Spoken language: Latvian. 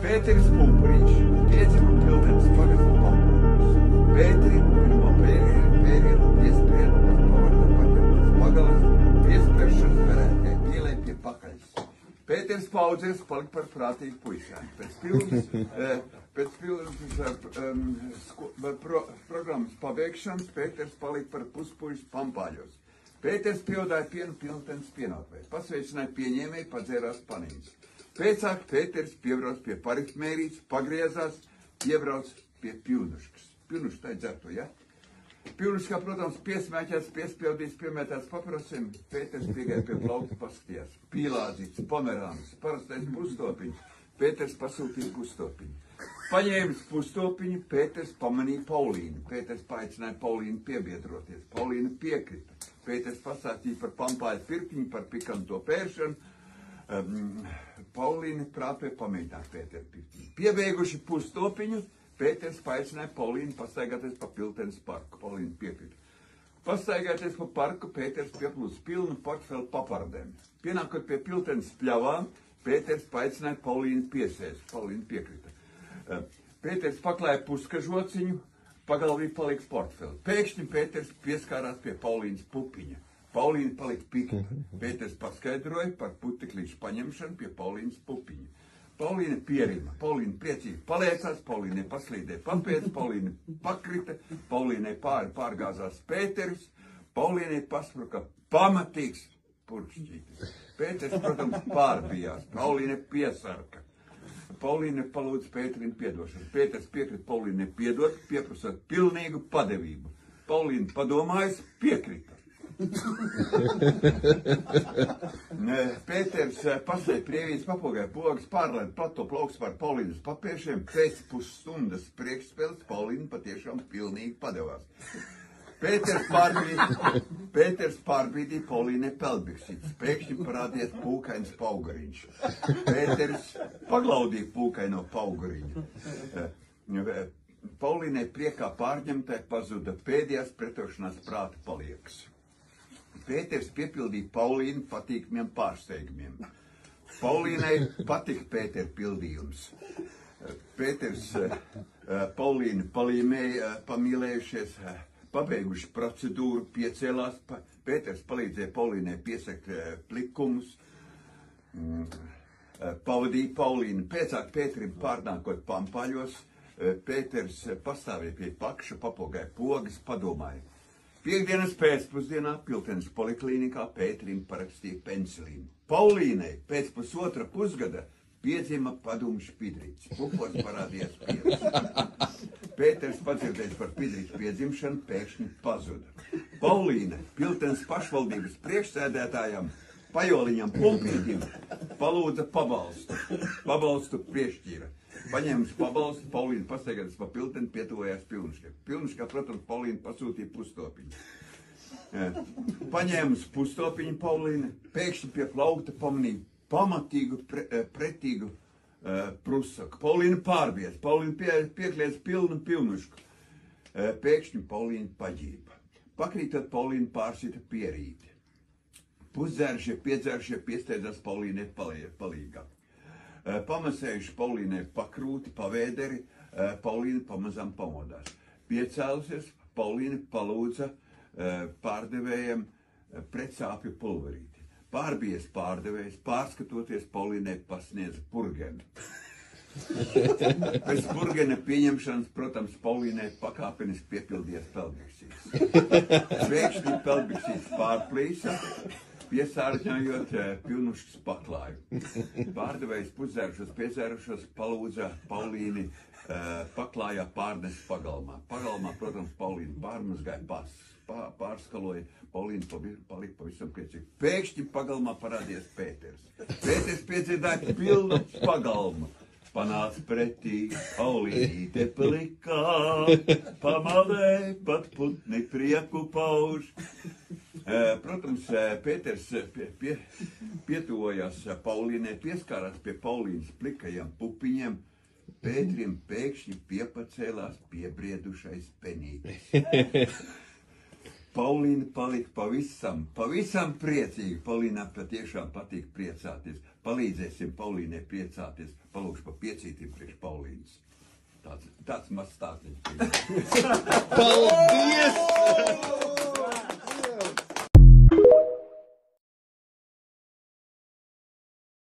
Pēteris Pumpuriņš piedzima Piltenes pagasta Pampūžas. Pēterim pirmo pērienu piesprieda par pavarda paķertas pagalas, piespēršana varētai pīlē pie pakaļas. Pēteris paudzies palika par prātīgu puisēm. Pēc programmas pabeigšanas Pēteris palika par puspuišu Pampāļos. Pēteris piedāja pienu Piltenes pienotvēju, pasveicināja pieņēmēju, padzērās panīņas. Pēcāk Pēteris piebrauc pie parikmērītes, pagriezās, piebrauc pie Pilnuškas. Pilnuška tā dzerto, ja? Pilnuškā, protams, piesmēķās, piespiedīs, piemētās paprasiem. Pēteris piegāja pie plaukta, paskatījās. Pīlādzīts, pomerāns, parastais pustopiņš. Pēteris pasūtīja pustopiņu. Paņēmis pustopiņu, Pēteris pamanīja Paulīnu. Pēteris paaicināja Paulīnu piebiedroties. Paulīna piekrita. Pēteris pastāstīja par Pampāļu pirkņu, par pikanto pēršanu. Paulīna prātvēja pamēģināt Pēteru pirkņu. Piebeiguši pustopiņu, Pēteris paaicināja Paulīnu pastaigāties pa Piltenes parku. Paulīna piekrita. Pastaigāties pa parku, Pēteris pieplūst pilnu portfeli papardēm. Pienākot pie Piltenes pļavām, Pēteris paaicināja Paulīnu piesēst. Paulīna piekrita. Pēteris paklāja puskažociņu, pagalvī palika portfeli. Pēkšņi Pēteris pieskārās pie Paulīnas pupiņa. Paulīna palika pikta. Pēteris paskaidroja par puteklīšu paņemšanu pie Paulīnas pupiņa. Paulīna pierima. Paulīna priecīgi paliecās, Paulīnai paslīdēja papēc, Paulīna pakrita, Paulīnai pārgāzās Pēteris, Paulīnai paspruka pamatīgs purkšķītis. Pēteris, protams, pārbijās, Paulīna piesarka. Paulīna palūdz Pēterim piedošanu. Pēteris piekrita Paulīnai piedot, pieprasot pilnīgu padevību. Paulīna padomājas, piekrita. Pēteris pasēja prievītes, papogāja pogas, pārlaida plato plauks par Paulīnas papiešiem. Pēc pusstundas priekšspēles Paulīna patiešām pilnīgi padevās. Pēteris pārbīdīja Paulīnai peldbiksītes. Pēkšņi parādījās pūkains paugariņš. Pēteris paglaudīja pūkaino paugariņu. Paulīnai priekā pārņemtai pazuda pēdējās pretošanās prāta paliekas. Pēteris piepildīja Paulīnu patīkamiem pārsteigumiem. Paulīnai patika Pētera pildījums. Pēteris Paulīnu pamīlējušies, pabeiguši procedūru, piecēlās. Pēteris palīdzēja Paulīnai piesakt plikumus, pavadīja Paulīnu. Pēcāk Pēterim pārnākot Pampāļos, Pēteris pastāvēja pie pakša, papogāja pogas, padomāja. Piektdienas pēcpusdienā Piltenes poliklīnikā Pēterim parakstīja penicilīnu. Paulīnai pēc pusotra pusgada piedzima padumš Pidrīts. Pupos parādījās piedrs. Pēteris padzirdējis par Pidrīts piedzimšanu, pēkšņi pazuda. Paulīna Piltenes pašvaldības priekšsēdētājam Pajoliņam Pumpītim palūdza pabalstu. Pabalstu piešķīra. Paņēmusi pabalstu, Paulīna pastaigāties pa Pilteni, pietuvojās Pilnuškai. Pilnuškā, protams, Paulīna pasūtīja pustopiņu. Paņēmusi pustopiņu Paulīna, pēkšņi pie plaukta pamanīja pamatīgu, pretīgu prusaku. Paulīna pārbies, Paulīna piekliedz pilnu Pilnušku. Pēkšņi Paulīna paģība. Pakrītot Paulīna pārsita pierīti. Pusdzēršie, piedzēršie piesteidzās Paulīnai palīgā. Pamasējuši Paulīnai pakrūti, pavēderi, Paulīna pamazām pamodās. Piecēlusies, Paulīna palūdza pārdevējiem pretsāpju pulverīti. Pārbies pārdevējs, pārskatoties, Paulīnai pasniedza purgeni. Pēc purgena pieņemšanas, protams, Paulīnai pakāpeniski piepildījās peldbiksītes. Pēkšņi peldbiksītes pārplīsa, piesārņājot Pilnuškas paklāju. Pārdevējs pusdzērušos, piedzērušos, palūdza Paulīni paklājā pārnes pagalmā. Pagalmā, protams, Paulīna pārmazgāja pārskaloja, Paulīna palika pavisam priecīgi. Pēkšņi pagalmā parādījās Pēteris. Pēteris piedzīdāja pilnu pagalmu. Panāc pretī, Paulīte palikā, pamalē, pat putni prieku pauž. Protams, Pēteris pietuvojās Paulīnai, pieskārās pie Paulīnas plikajiem pupiņiem. Pēterim pēkšņi piepacēlās piebriedušais penītis. Paulīna palika pavisam priecīga. Paulīnā patiešām patīk priecāties. palīdzēsim Paulīnai priecāties, palūkšu pa piecītīm priekš Paulīnas. Tāds mazs stāstiņš. Paldies!